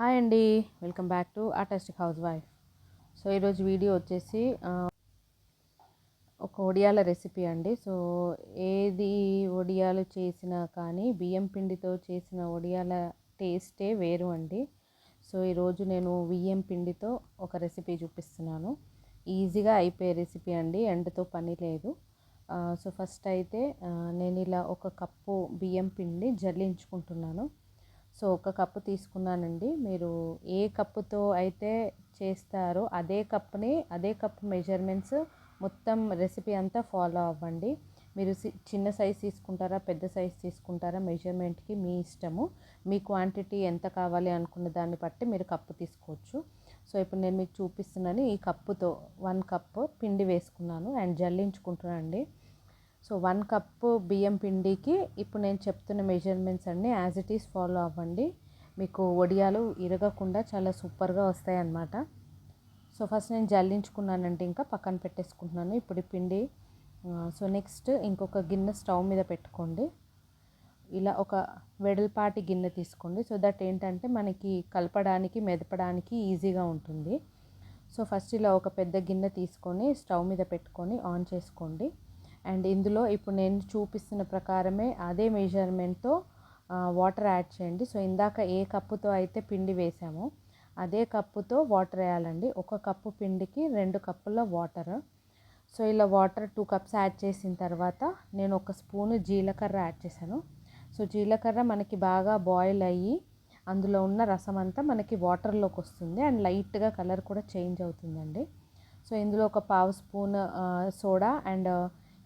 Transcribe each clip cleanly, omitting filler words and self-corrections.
Hi అండి, welcome back to artistic house wife. So ఈరోజు video వచ్చేసి ఒక వడియాల రెసిపీ అండి. సో ఏది వడియాలు చేసినా కానీ బియ్యం పిండితో చేసిన వడియాల టేస్టే వేరు అండి. సో ఈరోజు నేను బియ్యం పిండితో ఒక రెసిపీ చూపిస్తున్నాను. ఈజీగా అయిపోయే రెసిపీ అండి, ఎండతో పని లేదు. సో ఫస్ట్ అయితే నేను ఇలా ఒక కప్పు బియ్యం పిండి జల్లించుకుంటున్నాను. సో ఒక కప్పు తీసుకున్నానండి. మీరు ఏ కప్పుతో అయితే చేస్తారో అదే కప్పు మెజర్మెంట్స్ మొత్తం రెసిపీ అంతా ఫాలో అవ్వండి. మీరు చిన్న సైజ్ తీసుకుంటారా, పెద్ద సైజ్ తీసుకుంటారా, మెజర్మెంట్కి మీ ఇష్టము. మీ క్వాంటిటీ ఎంత కావాలి అనుకున్న దాన్ని బట్టి మీరు కప్పు తీసుకోవచ్చు. సో ఇప్పుడు నేను మీకు చూపిస్తున్నాను. ఈ కప్పుతో 1 కప్పు పిండి వేసుకున్నాను అండ్ జల్లించుకుంటున్నాను అండి. సో 1 కప్పు బియ్యం పిండికి ఇప్పుడు నేను చెప్తున్న మెజర్మెంట్స్ అన్నీ యాజ్ ఇట్ ఈస్ ఫాలో అవ్వండి. మీకు వడియాలు ఇరగకుండా చాలా సూపర్గా వస్తాయి అన్నమాట. సో ఫస్ట్ నేను జల్లించుకున్నానంటే ఇంకా పక్కన పెట్టేసుకుంటున్నాను ఇప్పుడు ఈ పిండి. సో నెక్స్ట్ ఇంకొక గిన్నె స్టవ్ మీద పెట్టుకోండి. ఇలా ఒక వెడల్పాటి గిన్నె తీసుకోండి. సో దట్ ఏంటంటే మనకి కలపడానికి మెదపడానికి ఈజీగా ఉంటుంది. సో ఫస్ట్ ఇలా ఒక పెద్ద గిన్నె తీసుకొని స్టవ్ మీద పెట్టుకొని ఆన్ చేసుకోండి. అండ్ ఇందులో ఇప్పుడు నేను చూపిస్తున్న ప్రకారమే అదే మెజర్మెంట్తో వాటర్ యాడ్ చేయండి. సో ఇందాక ఏ కప్పుతో అయితే పిండి వేసామో అదే కప్పుతో వాటర్ వేయాలండి. ఒక కప్పు పిండికి 2 కప్పుల వాటర్. సో ఇలా వాటర్ 2 కప్స్ యాడ్ చేసిన తర్వాత నేను ఒక స్పూను జీలకర్ర యాడ్ చేశాను. సో జీలకర్ర మనకి బాగా బాయిల్ అయ్యి అందులో ఉన్న రసం అంతా మనకి వాటర్లోకి వస్తుంది అండ్ లైట్గా కలర్ కూడా చేంజ్ అవుతుందండి. సో ఇందులో ఒక పావు స్పూన్ సోడా అండ్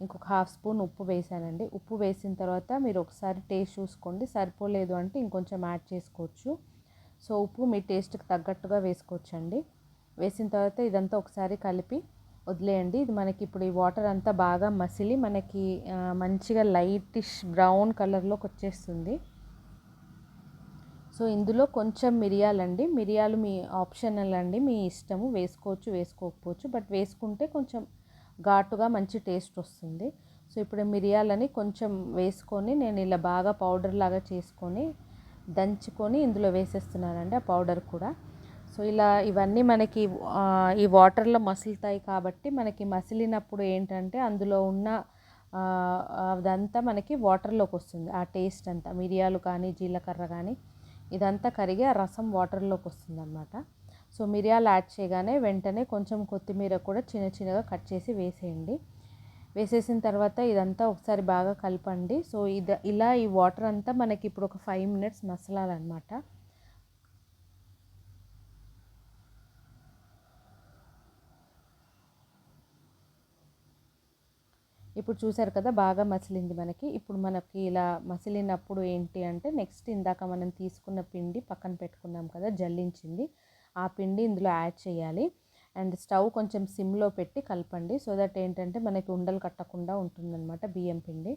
ఇంకొక హాఫ్ స్పూన్ ఉప్పు వేసానండి. ఉప్పు వేసిన తర్వాత మీరు ఒకసారి టేస్ట్ చూసుకోండి, సరిపోలేదు అంటే ఇంకొంచెం యాడ్ చేసుకోవచ్చు. సో ఉప్పు మీ టేస్ట్కి తగ్గట్టుగా వేసుకోవచ్చండి. వేసిన తర్వాత ఇదంతా ఒకసారి కలిపి వదిలేయండి. ఇది మనకి ఇప్పుడు ఈ వాటర్ అంతా బాగా మసిలి మనకి మంచిగా లైటిష్ బ్రౌన్ కలర్లోకి వచ్చేస్తుంది. సో ఇందులో కొంచెం మిరియాలండి, మిరియాలు మీ ఆప్షనల్ అండి, మీ ఇష్టము, వేసుకోవచ్చు వేసుకోకపోవచ్చు, బట్ వేసుకుంటే కొంచెం ఘాటుగా మంచి టేస్ట్ వస్తుంది. సో ఇప్పుడు మిరియాలని కొంచెం వేసుకొని నేను ఇలా బాగా పౌడర్ లాగా చేసుకొని దంచుకొని ఇందులో వేసేస్తున్నానండి ఆ పౌడర్ కూడా. సో ఇలా ఇవన్నీ మనకి ఈ వాటర్లో మసులుతాయి కాబట్టి మనకి మసిలినప్పుడు ఏంటంటే అందులో ఉన్న అదంతా మనకి వాటర్లోకి వస్తుంది. ఆ టేస్ట్ అంతా మిరియాలు కానీ జీలకర్ర కానీ ఇదంతా కరిగి ఆ రసం వాటర్లోకి వస్తుంది అన్నమాట. సో మిరియాలు యాడ్ చేయగానే వెంటనే కొంచెం కొత్తిమీర కూడా చిన్న చిన్నగా కట్ చేసి వేసేయండి. వేసేసిన తర్వాత ఇదంతా ఒకసారి బాగా కలపండి. సో ఇలా ఈ వాటర్ అంతా మనకి ఇప్పుడు ఒక 5 మినిట్స్ మసలాలన్నమాట. ఇప్పుడు చూసారు కదా బాగా మసిలింది మనకి. ఇప్పుడు మనకి ఇలా మసిలినప్పుడు ఏంటి అంటే నెక్స్ట్ ఇందాక మనం తీసుకున్న పిండి పక్కన పెట్టుకున్నాం కదా జల్లించింది, ఆ పిండి ఇందులో యాడ్ చేయాలి. అండ్ స్టవ్ కొంచెం సిమ్లో పెట్టి కలపండి. సో దట్ ఏంటంటే మనకి ఉండలు కట్టకుండా ఉంటుందన్నమాట బియ్యం పిండి.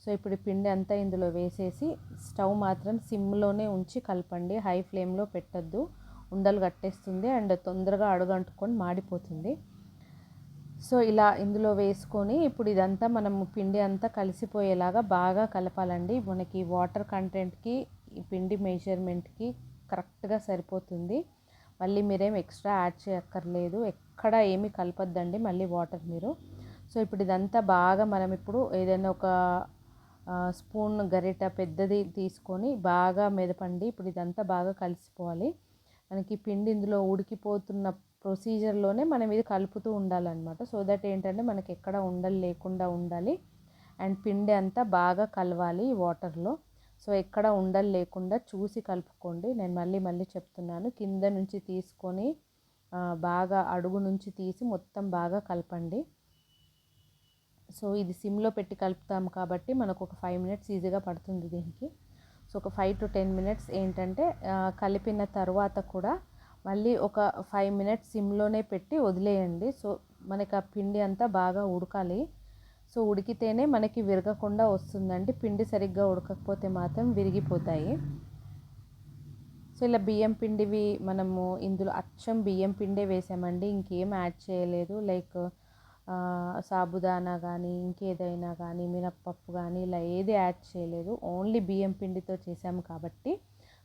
సో ఇప్పుడు ఈ పిండి అంతా ఇందులో వేసేసి స్టవ్ మాత్రం సిమ్లోనే ఉంచి కలపండి. హై ఫ్లేమ్లో పెట్టద్దు, ఉండలు కట్టేస్తుంది అండ్ తొందరగా అడుగంటుకొని మాడిపోతుంది. సో ఇలా ఇందులో వేసుకొని ఇప్పుడు ఇదంతా మనము పిండి అంతా కలిసిపోయేలాగా బాగా కలపాలండి. మనకి వాటర్ కంటెంట్కి ఈ పిండి మెజర్మెంట్కి కరెక్ట్గా సరిపోతుంది. మళ్ళీ మీరేం ఎక్స్ట్రా యాడ్ చేయక్కర్లేదు, ఎక్కడ ఏమీ కలపొద్దండి మళ్ళీ వాటర్ మీరు. సో ఇప్పుడు ఇదంతా బాగా మనం ఇప్పుడు ఏదైనా ఒక స్పూన్ గరిట పెద్దది తీసుకొని బాగా మెదపండి. ఇప్పుడు ఇదంతా బాగా కలిసిపోవాలి. మనకి పిండి ఇందులో ఉడికిపోతున్న ప్రొసీజర్లోనే మనం ఇది కలుపుతూ ఉండాలన్నమాట. సో దట్ ఏంటంటే మనకి ఎక్కడ ఉండలు లేకుండా ఉండాలి అండ్ పిండి అంతా బాగా కలవాలి ఈ వాటర్లో. సో ఎక్కడ ఉండలు లేకుండా చూసి కలుపుకోండి. నేను మళ్ళీ చెప్తున్నాను, కింద నుంచి తీసుకొని బాగా అడుగు నుంచి తీసి మొత్తం బాగా కలపండి. సో ఇది సిమ్లో పెట్టి కలుపుతాం కాబట్టి మనకు ఒక 5 మినిట్స్ ఈజీగా పడుతుంది దీనికి. సో ఒక 5 to 10 మినిట్స్ ఏంటంటే కలిపిన తర్వాత కూడా మళ్ళీ ఒక 5 మినిట్స్ సిమ్లోనే పెట్టి వదిలేయండి. సో మనకి ఆ పిండి అంతా బాగా ఉడకాలి. సో ఉడికితేనే మనకి విరగకుండా వస్తుందండి. పిండి సరిగ్గా ఉడకకపోతే మాత్రం విరిగిపోతాయి. సో ఇలా బియ్యం పిండివి మనము ఇందులో అచ్చం బియ్యం పిండే వేసామండి, ఇంకేం యాడ్ చేయలేదు. లైక్ సాబుదానా కానీ ఇంకేదైనా కానీ మినప్పప్పు కానీ ఇలా ఏది యాడ్ చేయలేదు. ఓన్లీ బియ్యం పిండితో చేసాము కాబట్టి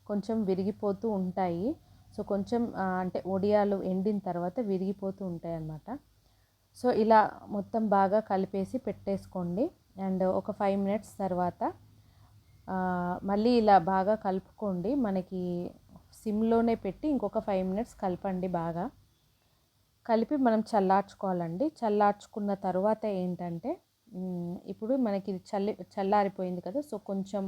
కొంచెం విరిగిపోతూ ఉంటాయి. సో కొంచెం అంటే వడియాలు ఎండిన తర్వాత విరిగిపోతూ ఉంటాయి అన్నమాట. సో ఇలా మొత్తం బాగా కలిపేసి పెట్టేసుకోండి. అండ్ ఒక 5 మినిట్స్ తర్వాత మళ్ళీ ఇలా బాగా కలుపుకోండి. మనకి సిమ్లోనే పెట్టి ఇంకొక 5 మినిట్స్ కలపండి. బాగా కలిపి మనం చల్లార్చుకోవాలండి. చల్లార్చుకున్న తర్వాత ఏంటంటే ఇప్పుడు మనకి ఇది చల్లారిపోయింది కదా. సో కొంచెం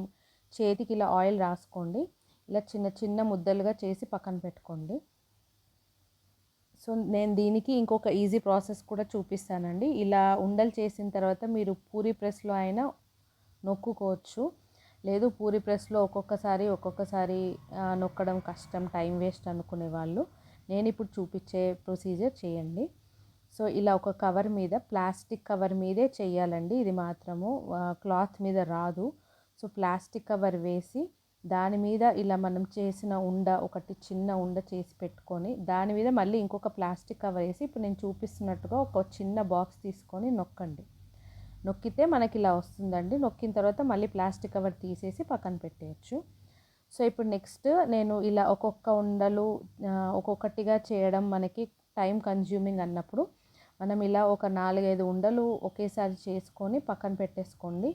చేతికి ఇలా ఆయిల్ రాసుకోండి. ఇలా చిన్న చిన్న ముద్దలుగా చేసి పక్కన పెట్టుకోండి. సో నేను దీనికి ఇంకొక ఈజీ ప్రాసెస్ కూడా చూపిస్తానండి. ఇలా ఉండలు చేసిన తర్వాత మీరు పూరీ ప్రెస్లో అయినా నొక్కుకోవచ్చు. లేదు పూరీ ప్రెస్లో ఒక్కొక్కసారి నొక్కడం కష్టం, టైం వేస్ట్ అనుకునే వాళ్ళు నేను ఇప్పుడు చూపించే ప్రొసీజర్ చేయండి. సో ఇలా ఒక కవర్ మీద, ప్లాస్టిక్ కవర్ మీదే చేయాలండి. ఇది మాత్రము క్లాత్ మీద రాదు. సో ప్లాస్టిక్ కవర్ వేసి దాని మీద ఇలా మనం చేసిన ఒకటి చిన్న ఉండ చేసి పెట్టుకొని దాని మీద మళ్ళీ ఇంకొక ప్లాస్టిక్ కవర్ వేసి ఇప్పుడు నేను చూపిస్తున్నట్టుగా ఒక చిన్న బాక్స్ తీసుకొని నొక్కండి. నొక్కితే మనకి ఇలా వస్తుందండి. నొక్కిన తర్వాత మళ్ళీ ప్లాస్టిక్ కవర్ తీసేసి పక్కన పెట్టేయచ్చు. సో ఇప్పుడు నెక్స్ట్ నేను ఇలా ఒక్కొక్క ఉండలు ఒక్కొక్కటిగా చేయడం మనకి టైం కన్జ్యూమింగ్ అన్నప్పుడు మనం ఇలా ఒక 4-5 ఉండలు ఒకేసారి చేసుకొని పక్కన పెట్టేసుకోండి.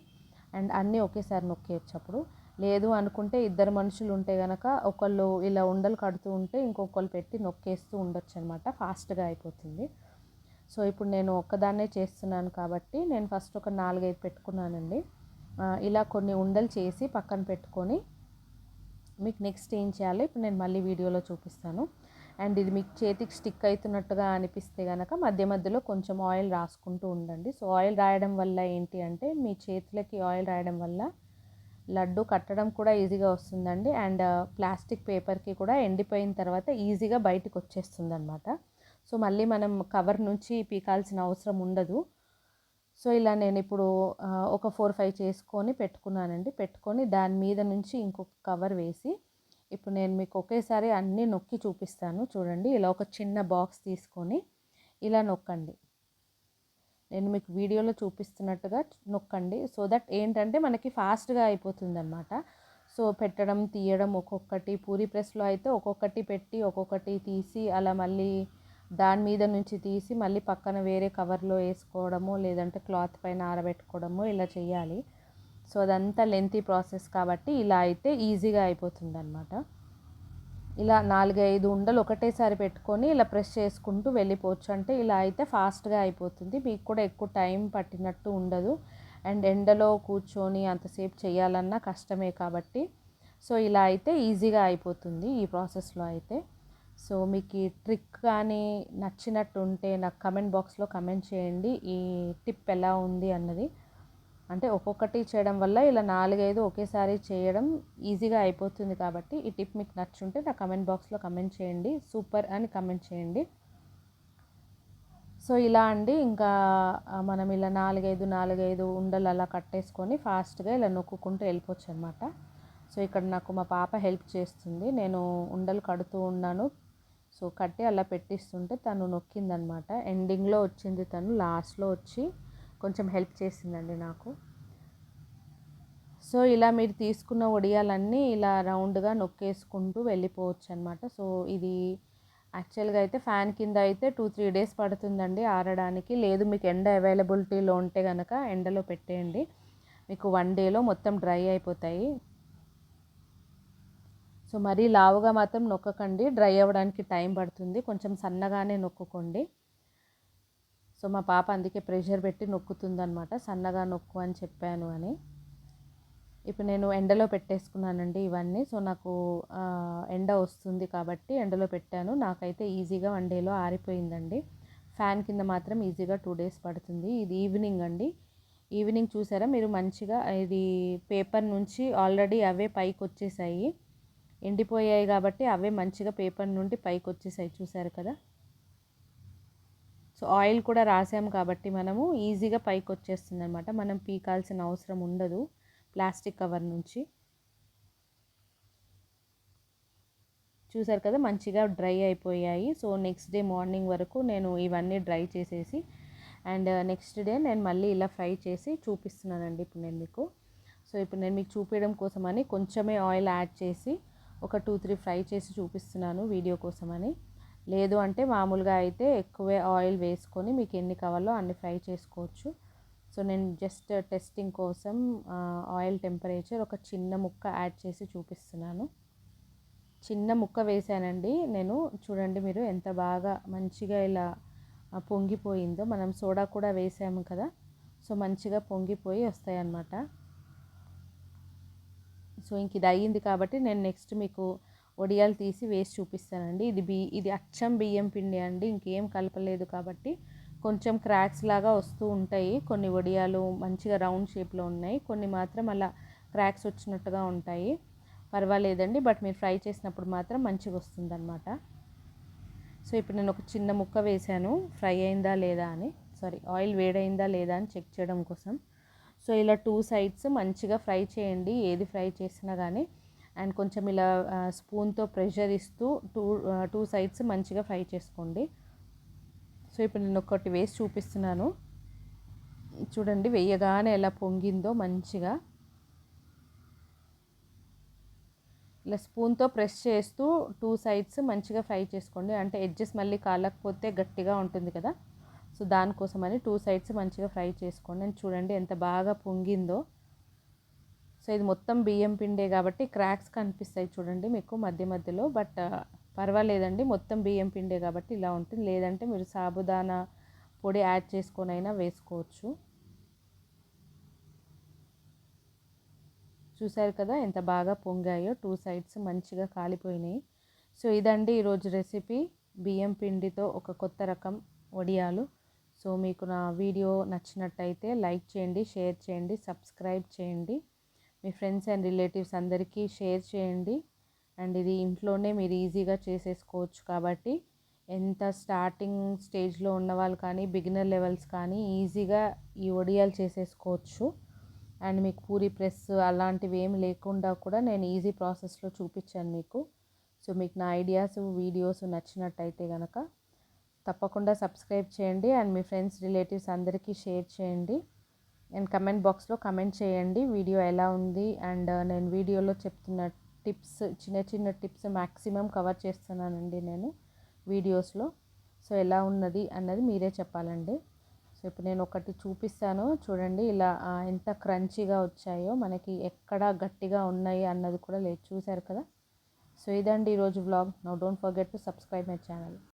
అండ్ అన్నీ ఒకేసారి నొక్కేయచ్చు. అప్పుడు లేదు అనుకుంటే ఇద్దరు మనుషులు ఉంటే కనుక ఒకళ్ళు ఇలా ఉండలు కడుతూ ఉంటే ఇంకొకళ్ళు పెట్టి నొక్కేస్తూ ఉండొచ్చు అనమాట. ఫాస్ట్గా అయిపోతుంది. సో ఇప్పుడు నేను ఒక్కదాన్నే చేస్తున్నాను కాబట్టి నేను ఫస్ట్ ఒక 4-5 పెట్టుకున్నానండి. ఇలా కొన్ని ఉండలు చేసి పక్కన పెట్టుకొని మీకు నెక్స్ట్ ఏం చేయాలో ఇప్పుడు నేను మళ్ళీ వీడియోలో చూపిస్తాను. అండ్ ఇది మీకు చేతికి స్టిక్ అవుతున్నట్టుగా అనిపిస్తే కనుక మధ్య మధ్యలో కొంచెం ఆయిల్ రాసుకుంటూ ఉండండి. సో ఆయిల్ రాయడం వల్ల ఏంటి అంటే మీ చేతులకి ఆయిల్ రాయడం వల్ల లడ్డు కట్టడం కూడా ఈజీగా వస్తుందండి. అండ్ ప్లాస్టిక్ పేపర్కి కూడా ఎండిపోయిన తర్వాత ఈజీగా బయటకు వచ్చేస్తుంది అనమాట. సో మళ్ళీ మనం కవర్ నుంచి పీకాల్సిన అవసరం ఉండదు. సో ఇలా నేను ఇప్పుడు ఒక 4-5 చేసుకొని పెట్టుకున్నానండి. పెట్టుకొని దాని మీద నుంచి ఇంకొక కవర్ వేసి ఇప్పుడు నేను మీకు ఒకేసారి అన్నీ నొక్కి చూపిస్తాను. చూడండి, ఇలా ఒక చిన్న బాక్స్ తీసుకొని ఇలా నొక్కండి. నేను మీకు వీడియోలో చూపిస్తున్నట్టుగా నొక్కండి. సో దట్ ఏంటంటే మనకి ఫాస్ట్గా అయిపోతుంది అనమాట. సో పెట్టడం తీయడం ఒక్కొక్కటి, పూరీ ప్రెస్లో అయితే ఒక్కొక్కటి పెట్టి ఒక్కొక్కటి తీసి అలా మళ్ళీ దాని మీద నుంచి తీసి మళ్ళీ పక్కన వేరే కవర్లో వేసుకోవడము, లేదంటే క్లాత్ పైన ఆరబెట్టుకోవడము ఇలా చేయాలి. సో అదంతా లెంతీ ప్రాసెస్ కాబట్టి ఇలా అయితే ఈజీగా అయిపోతుంది అనమాట. ఇలా 4-5 ఉండలు ఒకటేసారి పెట్టుకొని ఇలా ప్రెస్ చేసుకుంటూ వెళ్ళిపోవచ్చు. అంటే ఇలా అయితే ఫాస్ట్గా అయిపోతుంది. మీకు కూడా ఎక్కువ టైం పట్టినట్టు ఉండదు. అండ్ ఎండలో కూర్చొని అంతసేపు చేయాలన్నా కష్టమే కాబట్టి సో ఇలా అయితే ఈజీగా అయిపోతుంది ఈ ప్రాసెస్లో అయితే. సో మీకు ఈ ట్రిక్ కానీ నచ్చినట్టు ఉంటే నాకు కమెంట్ బాక్స్లో కమెంట్ చేయండి. ఈ టిప్ ఎలా ఉంది అన్నది. అంటే ఒక్కొక్కటి చేయడం వల్ల ఇలా 4-5 ఒకేసారి చేయడం ఈజీగా అయిపోతుంది కాబట్టి ఈ టిప్ మీకు నచ్చుంటే నా కమెంట్ బాక్స్లో కమెంట్ చేయండి. సూపర్ అని కమెంట్ చేయండి. సో ఇలా అండి ఇంకా మనం ఇలా 4-5 ఉండలు అలా కట్టేసుకొని ఫాస్ట్గా ఇలా నొక్కుంటూ వెళ్ళిపోవచ్చు అనమాట. సో ఇక్కడ నాకు మా పాప హెల్ప్ చేస్తుంది. నేను ఉండలు కడుతూ ఉన్నాను. సో కట్టి అలా పెట్టిస్తుంటే తను నొక్కిందనమాట. ఎండింగ్లో వచ్చింది, తను లాస్ట్లో వచ్చి కొంచెం హెల్ప్ చేసిందండి నాకు. సో ఇలా మీరు తీసుకున్న వడియాలన్నీ ఇలా రౌండ్గా నొక్కేసుకుంటూ వెళ్ళిపోవచ్చు అనమాట. సో ఇది యాక్చువల్గా అయితే ఫ్యాన్ కింద అయితే 2-3 డేస్ పడుతుందండి ఆరడానికి. లేదు మీకు ఎండ అవైలబిలిటీలో ఉంటే కనుక ఎండలో పెట్టేయండి, మీకు 1 డేలో మొత్తం డ్రై అయిపోతాయి. సో మరీ లావుగా మాత్రం నొక్కకండి, డ్రై అవ్వడానికి టైం పడుతుంది. కొంచెం సన్నగానే నొక్కుకోండి. సో మా పాప అందుకే ప్రెషర్ పెట్టి నొక్కుతుందనమాట, సన్నగా నొక్కు అని చెప్పాను అని. ఇప్పుడు నేను ఎండలో పెట్టేసుకున్నానండి ఇవన్నీ. సో నాకు ఎండ వస్తుంది కాబట్టి ఎండలో పెట్టాను. నాకైతే ఈజీగా 1 డేలో ఆరిపోయిందండి. ఫ్యాన్ కింద మాత్రం ఈజీగా 2 డేస్ పడుతుంది. ఇది ఈవినింగ్ అండి. ఈవినింగ్ చూసారా మీరు, మంచిగా ఇది పేపర్ నుంచి ఆల్రెడీ అవే పైకి వచ్చేసాయి, ఎండిపోయాయి కాబట్టి అవే మంచిగా పేపర్ నుండి పైకి వచ్చేసాయి, చూసారు కదా. సో ఆయిల్ కూడా రాసాం కాబట్టి మనము ఈజీగా పైకి వచ్చేస్తుంది అనమాట. మనం పీకాల్సిన అవసరం ఉండదు ప్లాస్టిక్ కవర్ నుంచి. చూసారు కదా మంచిగా డ్రై అయిపోయాయి. సో నెక్స్ట్ డే మార్నింగ్ వరకు నేను ఇవన్నీ డ్రై చేసేసి అండ్ నెక్స్ట్ డే నేను మళ్ళీ ఇలా ఫ్రై చేసి చూపిస్తున్నానండి ఇప్పుడు నేను మీకు. సో ఇప్పుడు నేను మీకు చూపించడం కోసమని కొంచెమే ఆయిల్ యాడ్ చేసి ఒక 2-3 ఫ్రై చేసి చూపిస్తున్నాను వీడియో కోసమని. లేదు అంటే మామూలుగా అయితే ఎక్కువే ఆయిల్ వేసుకొని మీకు ఎన్ని కావాలో అన్ని ఫ్రై చేసుకోవచ్చు. సో నేను జస్ట్ టెస్టింగ్ కోసం ఆయిల్ టెంపరేచర్ ఒక చిన్న ముక్క యాడ్ చేసి చూపిస్తున్నాను. చిన్న ముక్క వేసానండి నేను. చూడండి మీరు ఎంత బాగా మంచిగా ఇలా పొంగిపోయిందో. మనం సోడా కూడా వేసాము కదా, సో మంచిగా పొంగిపోయి వస్తాయి అన్నమాట. సో ఇంక ఇది అయ్యింది కాబట్టి నేను నెక్స్ట్ మీకు వడియాలు తీసి వేసి చూపిస్తానండి. ఇది అచ్చం బియ్యం పిండి అండి, ఇంకేం కలపలేదు కాబట్టి కొంచెం క్రాక్స్ లాగా వస్తూ ఉంటాయి. కొన్ని వడియాలు మంచిగా రౌండ్ షేప్లో ఉన్నాయి, కొన్ని మాత్రం అలా క్రాక్స్ వచ్చినట్టుగా ఉంటాయి. పర్వాలేదండి, బట్ మీరు ఫ్రై చేసినప్పుడు మాత్రం మంచిగా వస్తుంది అన్నమాట. సో ఇప్పుడు నేను ఒక చిన్న ముక్క వేసాను ఫ్రై అయిందా లేదా అని, ఆయిల్ వేడైందా లేదా అని చెక్ చేయడం కోసం. సో ఇలా 2 సైడ్స్ మంచిగా ఫ్రై చేయండి, ఏది ఫ్రై చేసినా కానీ. అండ్ కొంచెం ఇలా స్పూన్తో ప్రెషర్ ఇస్తూ టూ సైడ్స్ మంచిగా ఫ్రై చేసుకోండి. సో ఇప్పుడు నేను ఒకటి వేసి చూపిస్తున్నాను. చూడండి వేయగానే ఎలా పొంగిందో మంచిగా. ఇలా స్పూన్తో ప్రెస్ చేస్తూ 2 సైడ్స్ మంచిగా ఫ్రై చేసుకోండి. అంటే ఎడ్జెస్ మళ్ళీ కాలకపోతే గట్టిగా ఉంటుంది కదా, సో దానికోసమని 2 సైడ్స్ మంచిగా ఫ్రై చేసుకోండి. అండ్ చూడండి ఎంత బాగా పొంగిందో. సో ఇది మొత్తం బియ్యం పిండే కాబట్టి క్రాక్స్ కనిపిస్తాయి చూడండి మీకు మధ్య మధ్యలో, బట్ పర్వాలేదండి, మొత్తం బియ్యం పిండే కాబట్టి ఇలా ఉంటుంది. లేదంటే మీరు సాబుదానా పొడి యాడ్ చేసుకొని అయినా వేసుకోవచ్చు. చూసారు కదా ఎంత బాగా పొంగాయో, 2 సైడ్స్ మంచిగా కాలిపోయినాయి. సో ఇదండి ఈరోజు రెసిపీ, బియ్యం పిండితో ఒక కొత్త రకం వడియాలు. సో మీకు నా వీడియో నచ్చినట్టయితే లైక్ చేయండి, షేర్ చేయండి, సబ్స్క్రైబ్ చేయండి. మీ ఫ్రెండ్స్ అండ్ రిలేటివ్స్ అందరికీ షేర్ చేయండి. అండ్ ఇది ఇంట్లోనే మీరు ఈజీగా చేసేసుకోవచ్చు కాబట్టి ఎంత స్టార్టింగ్ స్టేజ్లో ఉన్న వాళ్ళు కానీ బిగినర్ లెవెల్స్ కానీ ఈజీగా ఈ వడియాలు చేసేసుకోవచ్చు. అండ్ మీకు పూరి ప్రెస్ అలాంటివి ఏమి లేకుండా కూడా నేను ఈజీ ప్రాసెస్లో చూపించాను మీకు. సో మీకు నా ఐడియాస్ వీడియోస్ నచ్చినట్టయితే కనుక తప్పకుండా సబ్స్క్రైబ్ చేయండి. అండ్ మీ ఫ్రెండ్స్ రిలేటివ్స్ అందరికీ షేర్ చేయండి. అండ్ కమెంట్ బాక్స్లో కమెంట్ చేయండి వీడియో ఎలా ఉంది. అండ్ నేను వీడియోలో చెప్తున్న టిప్స్, చిన్న చిన్న టిప్స్ మ్యాక్సిమం కవర్ చేస్తున్నానండి నేను వీడియోస్లో. సో ఎలా ఉన్నది అన్నది మీరే చెప్పాలండి. సో ఇప్పుడు నేను ఒకటి చూపిస్తాను చూడండి, ఇలా ఎంత క్రంచీగా వచ్చాయో, మనకి ఎక్కడ గట్టిగా ఉన్నాయి అన్నది కూడా లేదు. చూసారు కదా. సో ఇదండి ఈరోజు vlog. Now don't forget to subscribe my channel.